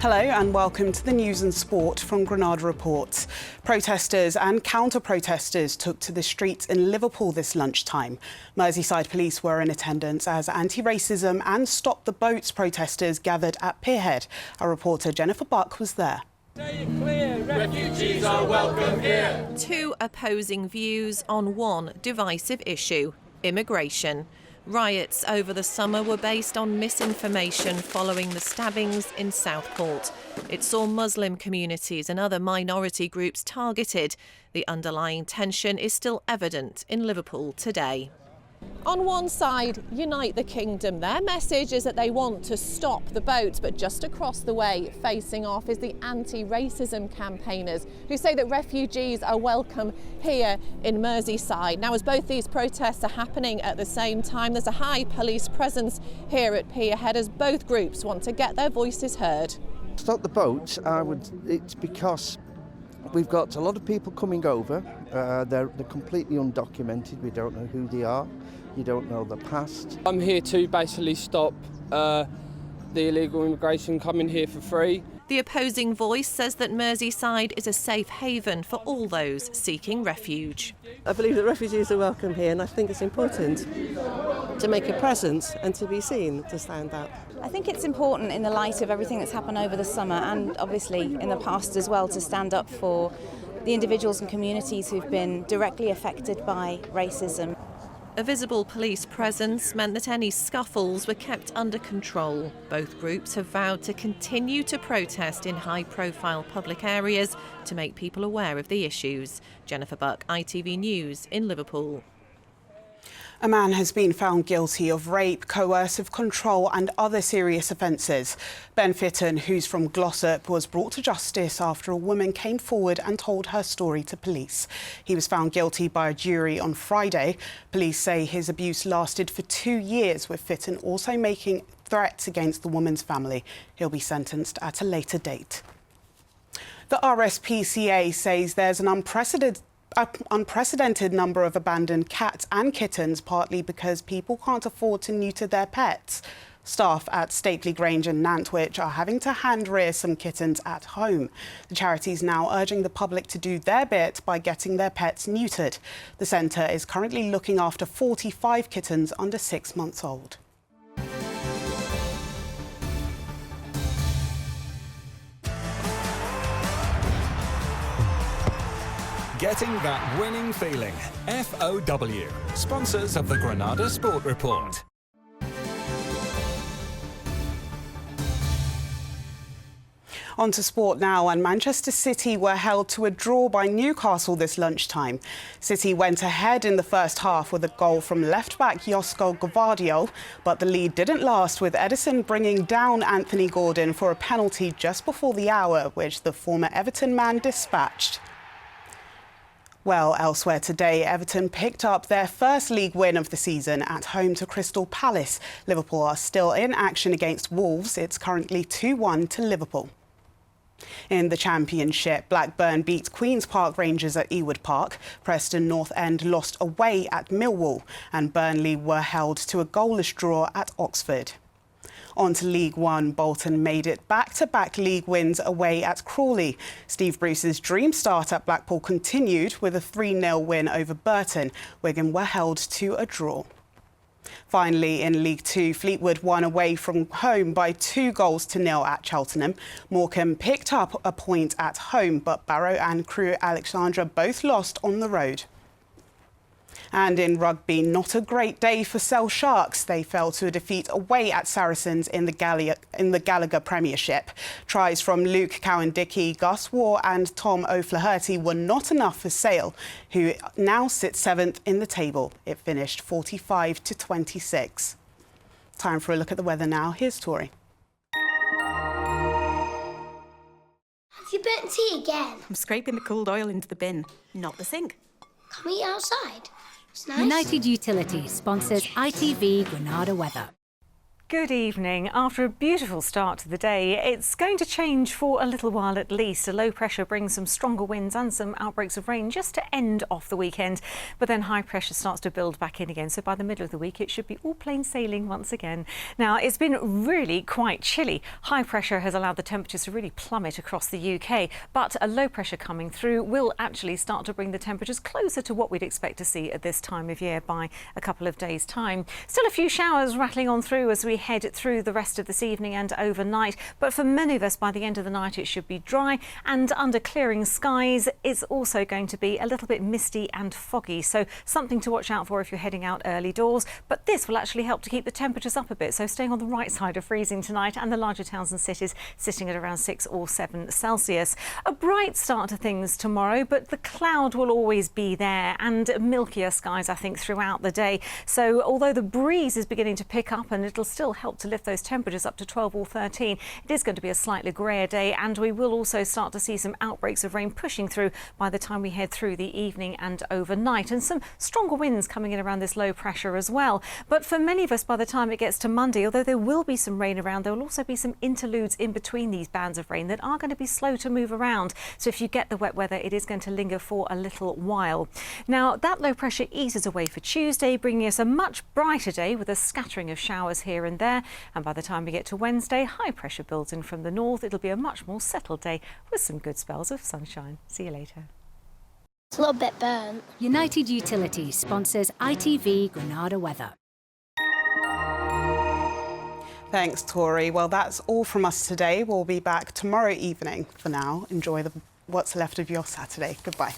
Hello and welcome to the news and sport from Granada Reports. Protesters and counter-protesters took to the streets in Liverpool this lunchtime. Merseyside police were in attendance as anti-racism and Stop the Boats protesters gathered at Pierhead. Our reporter Jennifer Buck was there. Say it clear, refugees are welcome here. Two opposing views on one divisive issue: immigration. Riots over the summer were based on misinformation following the stabbings in Southport. It saw Muslim communities and other minority groups targeted. The underlying tension is still evident in Liverpool today. On one side, Unite the Kingdom. Their message is that they want to stop the boats, but just across the way, facing off, is the anti-racism campaigners who say that refugees are welcome here in Merseyside. Now, as both these protests are happening at the same time, there's a high police presence here at Pierhead as both groups want to get their voices heard. Stop the boats, it's because we've got a lot of people coming over. They're completely undocumented. We don't know who they are. You don't know the past. I'm here to basically stop the illegal immigration coming here for free. The opposing voice says that Merseyside is a safe haven for all those seeking refuge. I believe that refugees are welcome here, and I think it's important to make a presence and to be seen, to stand out. I think it's important in the light of everything that's happened over the summer and obviously in the past as well, to stand up for the individuals and communities who've been directly affected by racism. A visible police presence meant that any scuffles were kept under control. Both groups have vowed to continue to protest in high-profile public areas to make people aware of the issues. Jennifer Buck, ITV News in Liverpool. A man has been found guilty of rape, coercive control and other serious offences. Ben Fitton, who's from Glossop, was brought to justice after a woman came forward and told her story to police. He was found guilty by a jury on Friday. Police say his abuse lasted for 2 years, with Fitton also making threats against the woman's family. He'll be sentenced at a later date. The RSPCA says there's an unprecedented number of abandoned cats and kittens, partly because people can't afford to neuter their pets. Staff at Stately Grange in Nantwich are having to hand-rear some kittens at home. The charity is now urging the public to do their bit by getting their pets neutered. The centre is currently looking after 45 kittens under 6 months old. Getting that winning feeling. FOW, sponsors of the Granada Sport Report. On to sport now, and Manchester City were held to a draw by Newcastle this lunchtime. City went ahead in the first half with a goal from left-back Josko Gvardiol, but the lead didn't last, with Edison bringing down Anthony Gordon for a penalty just before the hour, which the former Everton man dispatched. Well, elsewhere today, Everton picked up their first league win of the season at home to Crystal Palace. Liverpool are still in action against Wolves. It's currently 2-1 to Liverpool. In the Championship, Blackburn beat Queen's Park Rangers at Ewood Park. Preston North End lost away at Millwall, and Burnley were held to a goalless draw at Oxford. On to League One, Bolton made it back-to-back league wins away at Crawley. Steve Bruce's dream start at Blackpool continued with a 3-0 win over Burton. Wigan were held to a draw. Finally, in League Two, Fleetwood won away from home by 2-0 at Cheltenham. Morecambe picked up a point at home, but Barrow and Crewe Alexandra both lost on the road. And in rugby, not a great day for Sale Sharks. They fell to a defeat away at Saracens in the Gallagher Premiership. Tries from Luke Cowan-Dickey, Gus Waugh and Tom O'Flaherty were not enough for Sale, who now sits 7th in the table. It finished 45-26. Time for a look at the weather now. Here's Tori. Have you burnt tea again? I'm scraping the cooled oil into the bin, not the sink. Can we eat outside? It's nice. United Utilities sponsors ITV Granada weather. Good evening. After a beautiful start to the day, it's going to change for a little while at least. A low pressure brings some stronger winds and some outbreaks of rain just to end off the weekend. But then high pressure starts to build back in again. So by the middle of the week, it should be all plain sailing once again. Now, it's been really quite chilly. High pressure has allowed the temperatures to really plummet across the UK. But a low pressure coming through will actually start to bring the temperatures closer to what we'd expect to see at this time of year by a couple of days' time. Still a few showers rattling on through as we head through the rest of this evening and overnight, but for many of us by the end of the night it should be dry, and under clearing skies it's also going to be a little bit misty and foggy, so something to watch out for if you're heading out early doors. But this will actually help to keep the temperatures up a bit, so staying on the right side of freezing tonight, and the larger towns and cities sitting at around 6 or 7 Celsius. A bright start to things tomorrow, but the cloud will always be there and milkier skies I think throughout the day. So although the breeze is beginning to pick up and it'll still help to lift those temperatures up to 12 or 13, it is going to be a slightly greyer day, and we will also start to see some outbreaks of rain pushing through by the time we head through the evening and overnight, and some stronger winds coming in around this low pressure as well. But for many of us by the time it gets to Monday, although there will be some rain around, there will also be some interludes in between these bands of rain that are going to be slow to move around. So if you get the wet weather, it is going to linger for a little while. Now that low pressure eases away for Tuesday, bringing us a much brighter day with a scattering of showers here and there. And by the time we get to Wednesday, high pressure builds in from the north. It'll be a much more settled day with some good spells of sunshine. See you later. It's a little bit burnt. United Utilities sponsors ITV Granada weather. Thanks, Tori. Well, that's all from us today. We'll be back tomorrow evening. For now, enjoy what's left of your Saturday. Goodbye.